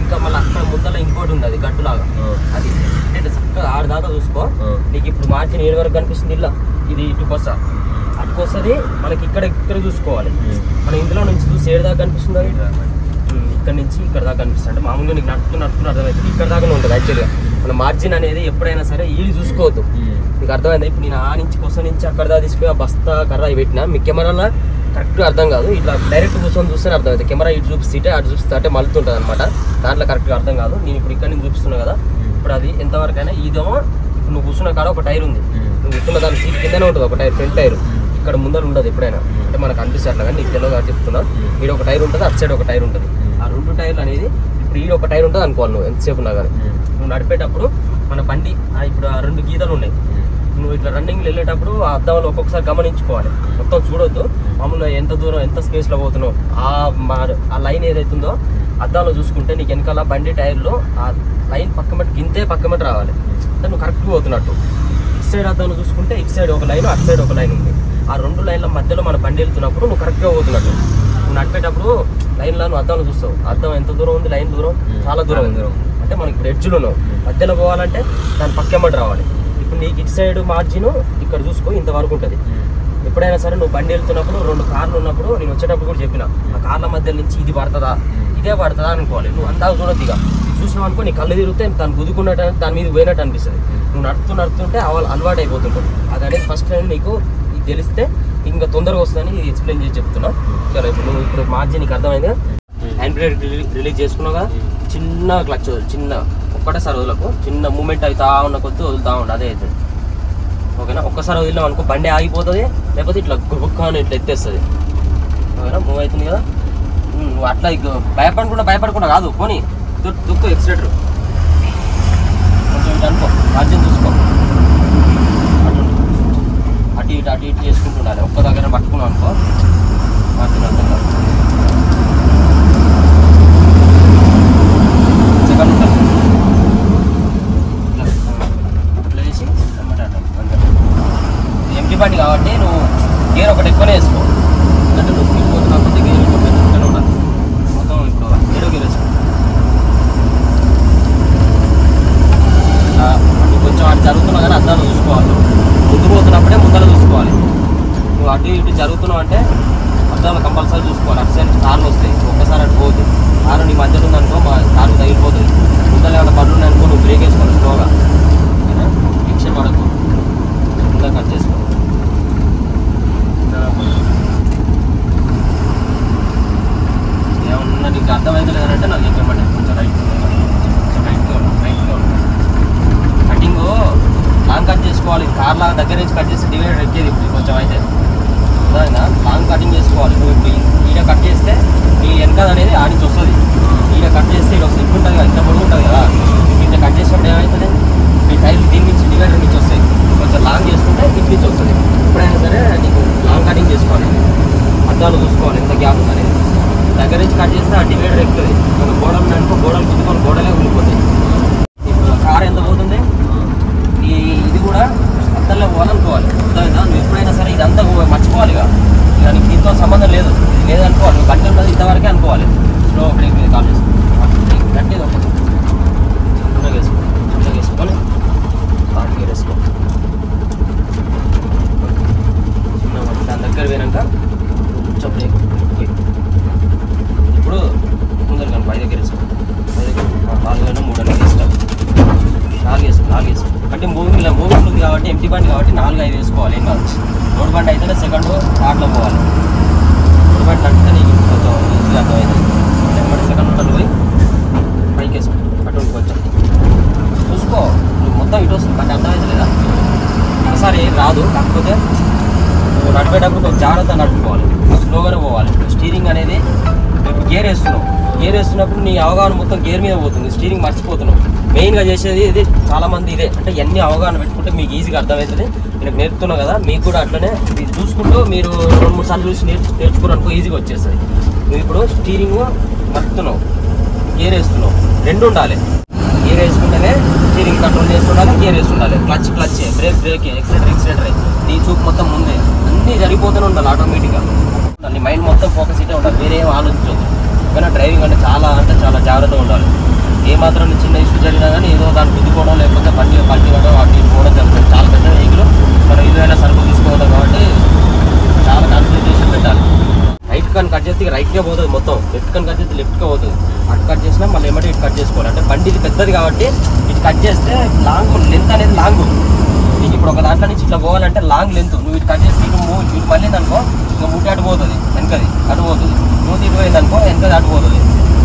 ఇంకా మళ్ళీ అక్కడ ముందర ఇంకోటి ఉంది అది గడ్డులాగా, అది అంటే చక్కగా ఆడదాకా చూసుకో. నీకు ఇప్పుడు మార్జిన్ 7 వరకు కనిపిస్తుంది. ఇలా ఇది ఇటుకొస్తా అటుకొస్తుంది. మనకి ఇక్కడ చూసుకోవాలి. మనం ఇందులో నుంచి చూసి 7 దాకా కనిపిస్తుంది. ఇక్కడ నుంచి ఇక్కడ దాకా కనిపిస్తుంది. అంటే మామూలుగా నీకు నడుపుతున్న అర్థమవుతుంది. ఇక్కడ దాకానే ఉంటుంది యాక్చువల్గా. మన మార్జిన్ అనేది ఎప్పుడైనా సరే ఈ చూసుకోవద్దు. నీకు అర్థమైంది. ఇప్పుడు నేను ఆ నుంచి కొస నుంచి అక్కడ దాకా తీసుకుని ఆ బస్తా కర్ర పెట్టినా మీ కెమెరాలో కరెక్ట్గా అర్థం కాదు. ఇట్లా డైరెక్ట్ కూర్చొని చూస్తేనే అర్థమవుతుంది. కెమెరా ఇటు చూపిస్తే అటు చూపిస్తే అంటే మలుతుంటుంది అనమాట. దాంట్లో కరెక్ట్గా అర్థం కాదు. నేను ఇప్పుడు ఇక్కడ నుంచి చూపిస్తున్నా కదా. ఇప్పుడు అది ఎంతవరకు అయినా ఇదేమో ఇప్పుడు నువ్వు కూర్చున్న కాడ ఒక టైర్ ఉంది. నువ్వు కూర్చున్న దాని సీట్ కిందనే ఉంటుంది ఒక టైర్, ఫ్రంట్ టైర్. ఇక్కడ ముందర ఉండదు ఎప్పుడైనా, అంటే మనకు అనిపిస్తే అట్లా. కానీ నీకు తెలియదు చెప్తున్నా. ఈడ ఒక టైర్ ఉంటుంది, అటు సైడ్ ఒక టైర్ ఉంటుంది. ఆ 2 టైర్లు అనేది ఇప్పుడు ఈడ ఒక టైర్ ఉంటుంది అనుకోవాలి. నువ్వు ఎంతసేపు ఉన్నా కానీ నువ్వు నడిపేటప్పుడు మన బండి ఇప్పుడు ఆ 2 గీతలు ఉన్నాయి. నువ్వు ఇట్లా రన్నింగ్లో వెళ్ళేటప్పుడు ఆ అద్దంలో ఒక్కొక్కసారి గమనించుకోవాలి. మొత్తం చూడొద్దు. మామూలుగా ఎంత దూరం ఎంత స్పేస్లో పోతున్నావు ఆ లైన్ ఏదైతుందో అద్దంలో చూసుకుంటే నీకు వెనకాల బండి టైర్లో ఆ లైన్ పక్కమటి గింతే పక్కమటి రావాలి. అంటే నువ్వు కరెక్ట్గా పోతున్నట్టు. ఇటు సైడ్ అద్దంలో చూసుకుంటే ఇటు సైడ్ ఒక లైన్, అటు సైడ్ ఒక లైన్ ఉంది. ఆ 2 లైన్ల మధ్యలో మన బండి వెళ్తున్నప్పుడు నువ్వు కరెక్ట్గా పోతున్నట్టు. నువ్వు నడిపేటప్పుడు లైన్లో నువ్వు అద్దంలో చూస్తావు. అద్దం ఎంత దూరం ఉంది, లైన్ దూరం చాలా దూరం ఉంది. అంటే మనకి ఎడ్జ్లు ఉన్నావు. మధ్యలో పోవాలంటే దాని పక్కమటి రావాలి. ఇప్పుడు నీకు ఇటు సైడ్ మార్జిన్ ఇక్కడ చూసుకో ఇంతవరకు ఉంటుంది. ఎప్పుడైనా సరే నువ్వు బండి వెళ్తున్నప్పుడు 2 కార్లు ఉన్నప్పుడు నేను వచ్చేటప్పుడు కూడా చెప్పిన ఆ కార్ల మధ్య నుంచి ఇది పడుతుందా ఇదే పడుతుందా అనుకోవాలి. నువ్వు అందాక చూడొద్దు. ఇక చూసినావు అనుకో నీ కళ్ళు తిరిగితే దాన్ని గుద్దుకున్నట్టు దాని మీద పోయినట్టు అనిపిస్తుంది. నువ్వు నడుతుంటే అలవాటు అయిపోతుంటావు. అది అనేది ఫస్ట్ టైం నీకు ఇది తెలిస్తే ఇంకా తొందరగా వస్తుందని ఎక్స్ప్లెయిన్ చేసి చెప్తున్నా. సరే ఇప్పుడు నువ్వు ఇప్పుడు మార్జిన్ నీకు అర్థమైంది. హ్యాండ్ బ్రేక్ రిలీజ్ చేసుకున్నావు కదా. చిన్న క్లచ్ చిన్న ఒక్కటేసారి వదలకు. చిన్న మూమెంట్ అవుతా ఉన్న కొద్ది వదులుతూ ఉండు. అదే అవుతుంది. ఓకేనా. ఒక్కసారి వదిలినాం అనుకో బండి ఆగిపోతుంది. లేకపోతే ఇట్లా గుక్కని ఇట్లా ఎత్తేస్తుంది. ఓకేనా. మూవ్ అవుతుంది కదా. నువ్వు అట్లా భయపడకుండా కాదు పోనీ దుక్కు ఎక్సిలేటర్ కొంచెం ఇటు అనుకో. మార్జిన్ చూసుకో. అటు ఇటు చేసుకుంటుండాలి. ఒక్క దగ్గర పట్టుకున్నావు అనుకో మార్జిన్ అర్థం కాదు. సెకండ్ ఉంటుంది ఇట్లా వేసి ఎంటీ బండి కాబట్టి నువ్వు గేర్ ఒకటి ఎక్కువనే వేసుకో. ఎందుకంటే నువ్వు స్పీడ్ పోతున్నా కొద్ది గేర్ ఎక్కువ పెట్టుకుంటూనే ఉండాలి. మొత్తం ఇప్పుడు 7 గేర్ వేసుకో. నువ్వు కొంచెం అటు జరుగుతున్నావు కానీ అద్దాలు చూసుకోవాలి. ముందు పోతున్నప్పుడే ముందర చూసుకోవాలి. నువ్వు అటు ఇటు జరుగుతున్నావు అంటే అద్దాలు కంపల్సరీ చూసుకోవాలి. అటు సైడ్ కార్లు వస్తాయి. ఒక్కసారి అటు పోతుంది. కారు నీ మధ్యలో ఉందనుకో కారు తగిలిపోతుంది. ముందర ఏమైనా పనులు ఉన్నాయనుకో నువ్వు బ్రేక్ వేసుకోవాలి స్లోగా. టెన్షన్ పడకు. ముందర కట్ చేసుకో. ఏమన్నా నీకు అర్థమైతే లేదంటే నాకు చెప్పమంటే కొంచెం రైట్గా కటింగ్ లాంగ్ కట్ చేసుకోవాలి. కార్ లాగా దగ్గర నుంచి కట్ చేస్తే డివైడర్ ఎక్కేది ఇప్పుడు కొంచెం అయితే లాంగ్ కటింగ్ చేసుకోవాలి. నువ్వు ఇప్పుడు ఈడ కట్ చేస్తే నీ వెనకాల అనేది ఆడించి వస్తుంది. ఈడ కట్ చేస్తే ఇక్కడ వస్తుంది. ఇప్పుడు ఉంటుంది కదా ఇంత పొడుగు ఉంటుంది కదా. ఇంత కట్ చేసినప్పుడు ఏమవుతుంది మీ టైర్లు దీని నుంచి డివైడర్ నుంచి వస్తాయి. కొంచెం లాంగ్ చేసుకుంటే ఇటు నుంచి వస్తుంది. ఎప్పుడైనా సరే నీకు లాంగ్ కటింగ్ చేసుకోవాలి. అద్దాలు చూసుకోవాలి ఎంత గ్యాప్ ఉందనేది. దగ్గర నుంచి కట్ చేస్తే ఆ డివైడర్ ఎక్కుతుంది. ఒక గోడలు ఉన్నాయనుకో గోడలు గుద్దుకొని గోడలే ఉండిపోతాయి. ఇప్పుడు కార్ ఎంత పోతుంది ఇది కూడా అద్దల్లో పోవాలనుకోవాలి. అర్థమైందా. నువ్వు ఎప్పుడైనా సరే ఇదంతా మర్చిపోవాలి. ఇక నీకు దీంతో సంబంధం లేదు. ఇది లేదనుకోవాలి. నువ్వు గంట ఉన్నది ఇంతవరకే అనుకోవాలి. స్లో బ్రేక్ మీద కాల్ చేసుకో. గట్టి ఒకటి చిన్నగా వేసుకో. చిన్నగా వేసుకొని హార్డ్ గేర్ వేసుకో. చిన్న దాని దగ్గర పోయినాక కొంచెం బ్రేక్. ఇప్పుడు ముందర కానీ 5 దగ్గర వేసుకో. 5 దగ్గర 4 అయినా 3 అనేది ఇష్టం. 4 వేసుకో. అంటే మూవింగ్ ఉంది కాబట్టి ఎంటీ బండి కాబట్టి 4-5 వేసుకోవాలి. ఏం కాదు. రోడ్ బండి అయితేనే సెకండ్ థర్డ్లో పోవాలి. జాగ్రత్త నడుపుకోవాలి, స్లోగానే పోవాలి. స్టీరింగ్ అనేది ఇప్పుడు గేర్ వేస్తున్నప్పుడు నీ అవగాహన మొత్తం గేర్ మీద పోతుంది, స్టీరింగ్ మర్చిపోతున్నావు. మెయిన్గా చేసేది ఇది, చాలామంది ఇదే. అంటే ఇవన్నీ అవగాహన పెట్టుకుంటే మీకు ఈజీగా అర్థమవుతుంది. నేను నేర్పుతున్నాను కదా, మీకు కూడా అట్లనే ఇది చూసుకుంటూ మీరు 2-3 సార్లు చూసి నేర్చుకోవడానికి ఈజీగా వచ్చేస్తుంది. నువ్వు ఇప్పుడు స్టీరింగ్ మర్చుతున్నావు, గేర్ వేస్తున్నావు, 2 ఉండాలి. గేర్ వేసుకుంటేనే స్టీరింగ్ కంట్రోల్ చేస్తుండాలి, గేర్ వేస్తుండాలి. క్లచ్ బ్రేక్ ఎక్సిలేటర్ నీ చూపు మొత్తం ముందే అన్నీ జరిగిపోతూనే ఉండాలి ఆటోమేటిక్గా. నీ మైండ్ మొత్తం ఫోకస్ ఇటే ఉండాలి, వేరే ఏం ఆలోచించవద్దు. కానీ డ్రైవింగ్ అంటే చాలా జాగ్రత్తగా ఉండాలి. ఏమాత్రం చిన్న ఇష్యూ జరిగినా కానీ ఏదో దాన్ని గుద్దుకోవడం, లేకపోతే బండి పట్టివ్వడం, అటు పోవడం జరుగుతుంది. చాలా పెద్ద వెహికల్, మనం ఏదైనా సరుకులు తీసుకోవడం కాబట్టి చాలా కాన్సన్ట్రేషన్ పెట్టాలి. రైట్ కన్ కట్ చేస్తే రైట్గా పోతుంది మొత్తం, లెఫ్ట్ కన్ కట్ చేస్తే లెఫ్ట్గా పోతుంది. అటు కట్ చేసినా మళ్ళీ ఏమంటే ఇటు కట్ చేసుకోవాలి. అంటే బండి ఇది పెద్దది కాబట్టి ఇటు కట్ చేస్తే లాంగ్ లెంత్ అనేది లాంగ్. నీకు ఇప్పుడు ఒక దాంట్లో నుంచి ఇట్లా పోవాలంటే లాంగ్ లెంత్. నువ్వు ఇటు కట్ చేసి ఇటు మళ్ళీ అనుకో, ఇంకా ముట్టి అటు పోతుంది, వెనకది అటు పోతుంది. నువ్వు ఇటు పోయింది అనుకో, వెనకది అటు పోతుంది.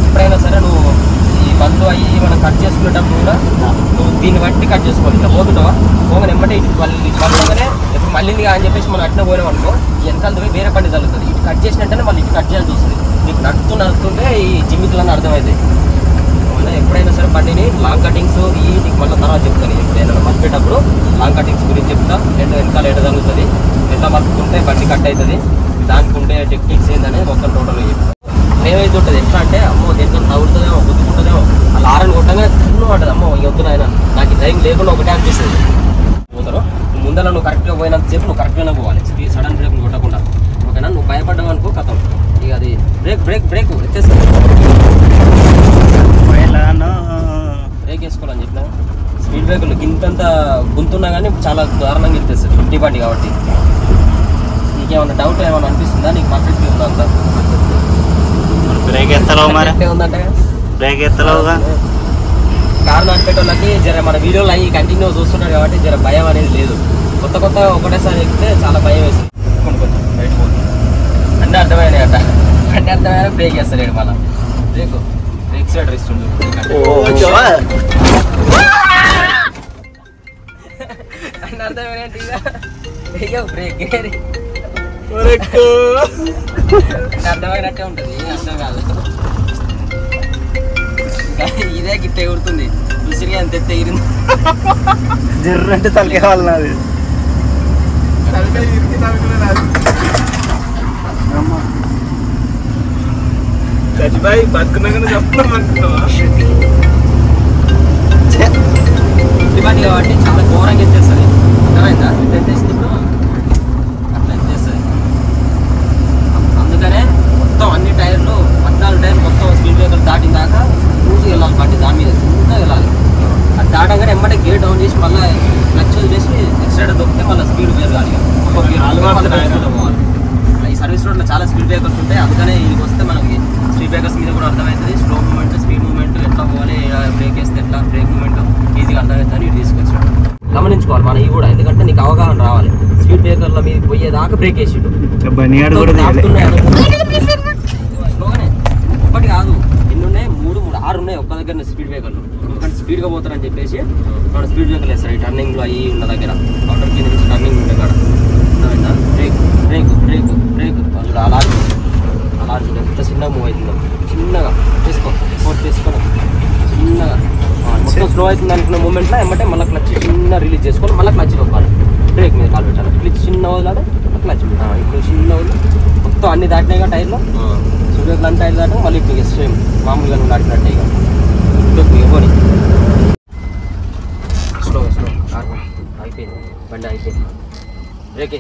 ఎప్పుడైనా సరే నువ్వు ఈ బండ్లు అయ్యి మనం కట్ చేసుకునేటప్పుడు కూడా నువ్వు దీన్ని బట్టి కట్ చేసుకోవాలి. ఇట్లా పోతుంటావా, పోగానే ఎమ్మటే ఇటు మళ్ళీ ఇప్పుడు మళ్ళీగా అని చెప్పేసి మనం అట్లా పోయినాం అనుకో, వెనకాల పోయి వేరే బండి తగ్గుతుంది. ఇటు కట్ చేసినట్టే మళ్ళీ ఇటు కట్ చేయాల్సి వస్తుంది. నీకు నడుస్తుంటే ఈ జిమ్మికులని అర్థమవుతాయి. మనం ఎప్పుడైనా సరే బండిని లాంగ్ కటింగ్స్ నీకు మళ్ళీ తర్వాత చెప్తాను. ఎప్పుడైనా మర్చిపోయేటప్పుడు లాంగ్ కటింగ్స్ గురించి చెప్తా. వెనకాల ఎట తగ్గుతుంది, ఎట్లా మర్చుకుంటే బండి కట్ అవుతుంది, దానికి ఉండే టెక్నిక్స్ ఏంటనేది మొత్తం టోటల్గా చెప్తాను. ఏమైతే ఉంటుంది ఎట్లా అంటే, అమ్మో దేంతో తగులుతుందేమో, గుద్దుకుంటుందేమో, అలా ఆరని కొట్టగా తిన్ను ఉంటుంది. అమ్మో వద్దున ఆయన నాకు డ్రైవింగ్ లేకుండా ఒకటే అనిపిస్తుంది. పోతారు ముందర నువ్వు కరెక్ట్గా పోయినంతసేపు నువ్వు కరెక్ట్గానే పోవాలి, సడన్ బ్రేక్ కొట్టకుండా. ఓకేనా, నువ్వు భయపడ్డావు అనుకో కథం. ఇక అది బ్రేక్ ఎత్తేసి బ్రేక్ వేసుకోవాలని చెప్పిన. స్పీడ్ బ్రేకులు ఇంతంత గుంతున్నా కానీ చాలా దారుణంగా ఎత్తేస్తుంది 50 బండి కాబట్టి. నీకేమన్నా డౌట్ ఏమైనా అనిపిస్తుందా? నీకు పర్ఫెక్ట్గా ఉందా అంతా? బ్రేక్ ఎత్తలేవు మరి, ఉందంటే బ్రేక్ ఎత్తలేవుగా. కారు నడిపేటోళ్ళకి జర మన వీడియోలు అవి కంటిన్యూ చూస్తున్నారు కాబట్టి జర భయం అనేది లేదు. కొత్త ఒకటేసారి ఎక్కితే చాలా భయం వేస్తుంది. కొంచెం బయట పోతుంది అన్నీ అర్థమైనాయి అట. అంటే అర్థమైనా బ్రేక్ వేస్తాడు మళ్ళీ. బ్రేక్ సైడ్ ఇస్తుండు అన్నీ అర్థమైనట్టు బ్రేక్ అర్థమైనట్టే ఉంటుంది, అర్థం కాదు. ఇదే గిట్ట ఎగురుతుంది, విసిరి అంత ఎత్తే ఎగిరింది. జర్రంటే తలకే వాళ్ళు నాది. సచిబాయి బతుకున్నాగానే చెప్తాం అనుకున్నావా? ఇబ్బంది కాబట్టి చాలా ఘోరంగా ఎత్తేస్తుంది. అర్థమైందా? ఎత్తేసింది ఇప్పుడు అట్లా ఎత్తేస్తుంది. అందుకనే మొత్తం అన్ని టైర్లు 14 టైర్లు మొత్తం స్పీడ్ బ్రేకర్ దాటిన దాకా స్మూత్గా వెళ్ళాలి బండి, దాని మీద స్మూత్గా వెళ్ళాలి. అది దాటంగానే ఎమ్మటే గేర్ డౌన్ చేసి మళ్ళీ క్లచ్ చేసి ఎక్స్ట్రా దొరికితే మళ్ళీ స్పీడ్ పెరగాలి. పోవాలి. ఈ సర్వీస్ రోడ్లో చాలా స్పీడ్ బ్రేకర్స్ ఉంటాయి. అందుకనే ఇదికి వస్తే మనకి స్పీడ్ బ్రేకర్స్ మీద కూడా అర్థమవుతుంది. స్లో మూమెంట్, స్పీడ్ మూమెంట్ ఎట్లా పోవాలి, బ్రేక్ వేస్తే ఎట్లా, బ్రేక్ మూమెంట్ ఈజీగా అర్థమవుతుందని ఇటు తీసుకొచ్చాడు. గమనించుకోవాలి మనం ఇవి కూడా, ఎందుకంటే నీకు అవగాహన రావాలి. స్పీడ్ బ్రేకర్ల మీద పోయేదాకా బ్రేక్ వేసిండు. స్లోగానే ఒకటి కాదు, ఎన్నున్నాయి, 6 ఉన్నాయి ఒక్క దగ్గర స్పీడ్ బ్రేకర్లు. ఎందుకంటే స్పీడ్గా పోతారని చెప్పేసి మనం స్పీడ్ బ్రేకర్లు వేస్తారు. ఈ టర్నింగ్లో అవి ఉన్న దగ్గర కౌంటర్ కింద నుంచి టర్నింగ్ ఉండే కాడ అర్థమైందా? బ్రేక్ వాళ్ళు అలా ఎంత చిన్నగా మూవ్ అవుతుందో, చిన్నగా చేసుకోవడం చిన్నగా మొత్తం స్లో అవుతుంది అనుకున్న మూమెంట్లో ఏమంటే మళ్ళీ క్లచ్ చిన్న రిలీజ్ చేసుకోవాలి, మళ్ళీ క్లచ్ నొక్కాలి, బ్రేక్ మీద కాలు పెట్టాలి, క్లచ్ చిన్న వదిలాడు, క్లచ్ ఇప్పుడు చిన్న వదిలి మొత్తం అన్ని దాటినాయిగా టైర్లో. సూర్యకులు అన్ని టైర్లు దాటం మళ్ళీ ఇప్పుడు సేమ్ మామూలుగా నువ్వు నడిపినట్టే ఇక ఇవ్వని స్లో అయిపోయింది బండి అయిపోయింది. బ్రేకే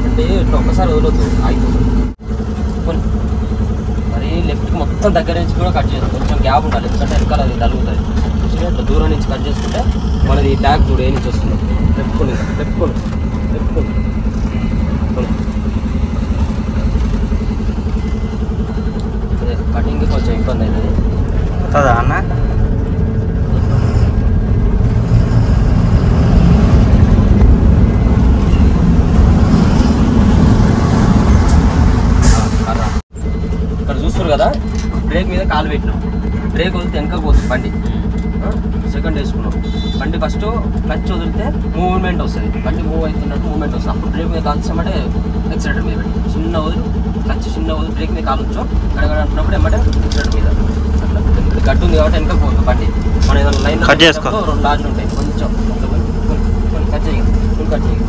అంటే ఇట్లా ఒక్కసారి వదలొద్దు, ఆగిపోతుంది. మరి లెఫ్ట్కి మొత్తం దగ్గర నుంచి కూడా కట్ చేయాలి, కొంచెం గ్యాప్ ఉండాలి, ఎందుకంటే వెనకాల అది తగులుతుంది. చూసి ఇట్లా దూరం నుంచి కట్ చేసుకుంటే మనది ట్యాగ్ చూడు ఏ నుంచి వస్తుంది. లెఫ్ట్ కటింగ్కి కొంచెం ఇబ్బంది అవుతుంది. అన్న ఇక్కడ చూస్తారు కదా, బ్రేక్ మీద కాలు పెట్టినాం, బ్రేక్ వదిలితే వెనక పోతుంది బండి. సెకండ్ వేసుకున్నాం, బండి ఫస్ట్ క్లచ్ వదిలితే మూవ్మెంట్ వస్తుంది, బండి మూవ్ అవుతున్నట్టు మూవ్మెంట్ వస్తుంది. అప్పుడు బ్రేక్ మీద కాల్చామంటే ఎక్సిలేటర్ మీద పెట్టి చిన్న వదిలి క్లచ్ చిన్న వదిలి బ్రేక్ మీద కాల్చో గడగడ అంటున్నప్పుడు ఏమంటే ఎక్సిలేటర్ మీద అట్లా. గడ్డు ఉంది కాబట్టి వెనక పోదు బండి. మన ఏదైనా లైన్ కట్ చేసుకో, 2 లాడ్లు ఉంటాయి, కొంచెం కట్ చేయాలి, కట్ చేయాలి.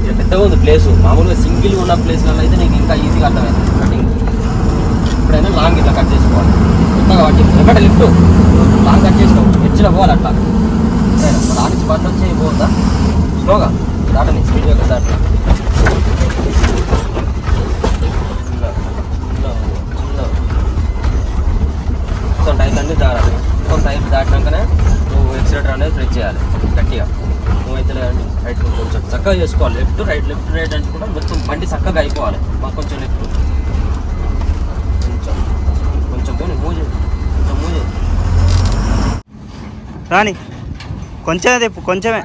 ఇది పెద్దగా ఉంది ప్లేసు. మామూలుగా సింగిల్ ఉన్న ప్లేస్లలో అయితే నీకు ఇంకా ఈజీగా అర్థమవుతుంది కటింగ్. ఎప్పుడైనా లాంగ్ ఇట్లా కట్ చేసుకోవాలి కొత్తగా వాటి ఎక్కడ లిఫ్ట్ లాంగ్ కట్ చేసుకో, హెచ్లో పోవాలి అట్లా. దానికి బండి వచ్చి పోతుందా స్లోగా దాటని స్పీడ్ యొక్క దాటని మొత్తం టైర్ అన్నీ దాడాలి. మొత్తం టైర్ దాటినాకనే నువ్వు ఎక్సిలేటర్ అనేది ప్రెస్ చేయాలి గట్టిగా. నువ్వైతే రైట్ కొంచెం చక్కగా చేసుకోవాలి, లెఫ్ట్ రైట్ అంటే కూడా మొత్తం బండి చక్కగా అయిపోవాలి. మాకు కొంచెం లెఫ్ట్ కొంచెం పోనీ మూవ్ చేయి, కొంచెం మూవ్ చేయి రాని కొంచెమే తెప్పు, కొంచెమే.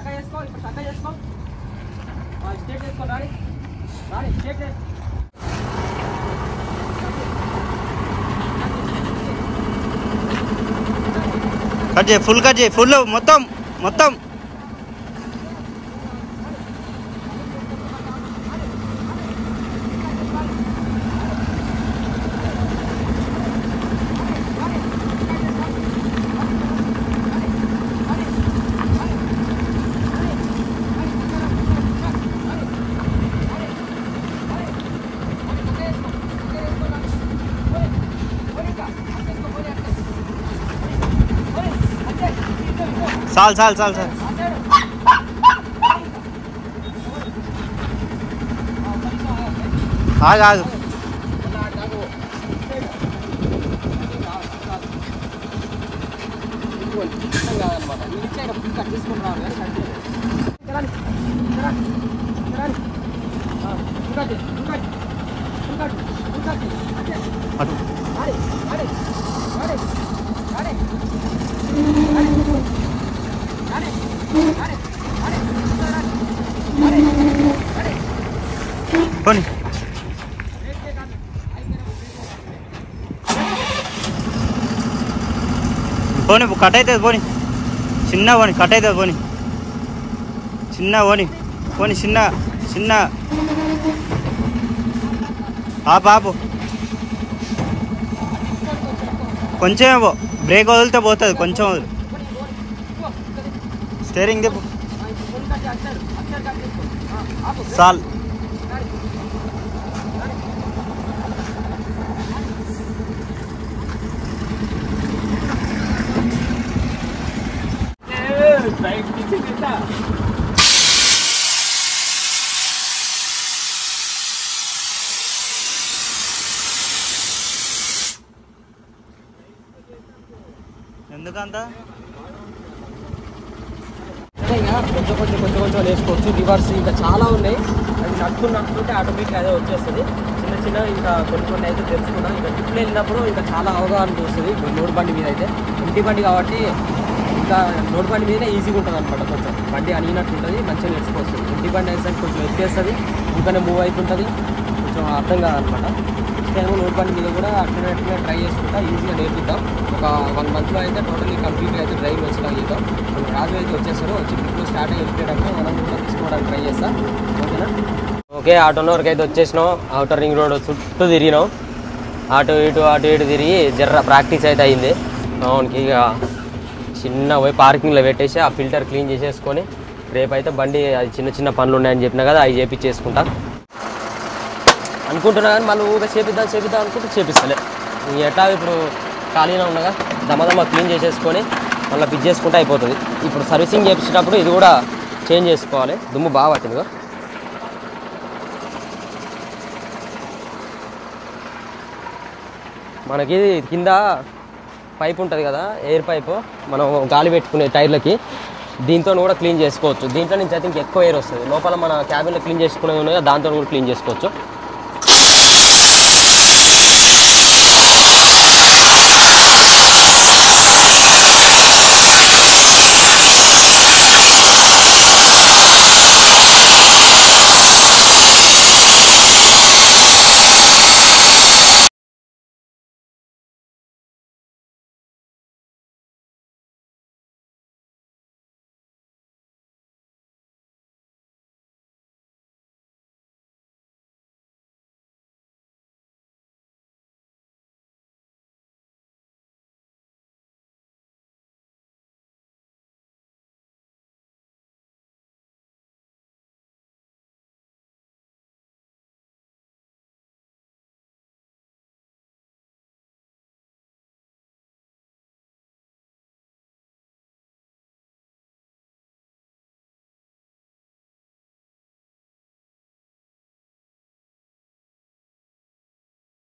కట్ చేయి, ఫుల్ కట్ చేయి, ఫుల్ మొత్తం మొత్తం. చాలు చాలు చాలు చాలు. ఆగు ఆగు. పోనీ పోనీ కట్ అవుతుంది, పోనీ చిన్న పోనీ కట్ అవుతుంది, పోనీ చిన్న పోనీ పోనీ చిన్న చిన్న ఆపు కొంచెమే పో, బ్రేక్ వదిలితే పోతుంది, కొంచెం వదిలి. స్టీరింగ్ తిప్పు చాలు. ఎందుకంత కొంచెం వేసుకోవచ్చు. రివర్స్ ఇంకా చాలా ఉన్నాయి, అది నడుపుతుంటే ఆటోమేటిక్ అదే వచ్చేస్తుంది. చిన్న ఇంకా కొన్ని అయితే తెలుసుకున్నాం. ఇంకా ట్రిప్లో వెళ్ళినప్పుడు ఇంకా చాలా అవగాహన చూస్తుంది. లోడ్ బండి మీద అయితే ఇంటి బండి కాబట్టి ఇంకా లోడ్ బండి మీదనే ఈజీగా ఉంటుంది అనమాట. కొంచెం బండి అనిగినట్టు ఉంటుంది, మంచిగా నేర్చుకోవచ్చు. ఇంటి బండి అయితే కొంచెం ఎత్తేస్తుంది, ఇంకానే మూవ్ అవుతుంటుంది, కొంచెం అర్థం కాదనమాట. నెక్స్ట్ టైం లోడ్ బండి మీద కూడా అట్లనే ట్రై చేసుకుంటా ఈజీగా నేర్పిద్దాం. ఒక 1 మంత్లో అయితే టోటల్లీ కంప్లీట్గా అయితే డ్రైవ్ వచ్చేలా చేద్దాం. రాజు అయితే వచ్చేస్తారు, వచ్చి ట్రిప్లో స్టార్ట్ అయ్యి వెళ్ళేటప్పుడు మనం కూడా తీసుకోవడానికి ట్రై చేస్తాం. ఓకేనా? ఓకే, ఆటోన వరకు అయితే వచ్చేసినాం. అవుటర్ రింగ్ రోడ్ చుట్టూ తిరిగినాం, అటు ఇటు తిరిగి జర్ర ప్రాక్టీస్ అయితే అయింది. అవునికి ఇక చిన్న పోయి పార్కింగ్లో పెట్టేసి ఆ ఫిల్టర్ క్లీన్ చేసేసుకొని రేపు అయితే బండి అది చిన్న పనులు ఉన్నాయని చెప్పినా కదా, అవి చేపించేసుకుంటా అనుకుంటున్నా. కానీ మళ్ళీ ఊగా చేపిద్దాం అనుకుంటే చేపిస్తలే. ఎట్లా ఇప్పుడు ఖాళీగా ఉండగా దమ్మదమ్మ క్లీన్ చేసేసుకొని మళ్ళీ పిచ్ చేసుకుంటే అయిపోతుంది. ఇప్పుడు సర్వీసింగ్ చేపించేటప్పుడు ఇది కూడా చేంజ్ చేసుకోవాలి. దుమ్ము బాగా పట్టిందిగా. మనకి కింద పైప్ ఉంటుంది కదా, ఎయిర్ పైపు, మనం గాలి పెట్టుకునే టైర్లకి దీంతో కూడా క్లీన్ చేసుకోవచ్చు. దీంట్లో నుంచి అయితే ఇంకా ఎక్కువ ఎయిర్ వస్తుంది. లోపల మన క్యాబిన్లో క్లీన్ చేసుకునేది ఉన్నాయి, దాంతో కూడా క్లీన్ చేసుకోవచ్చు.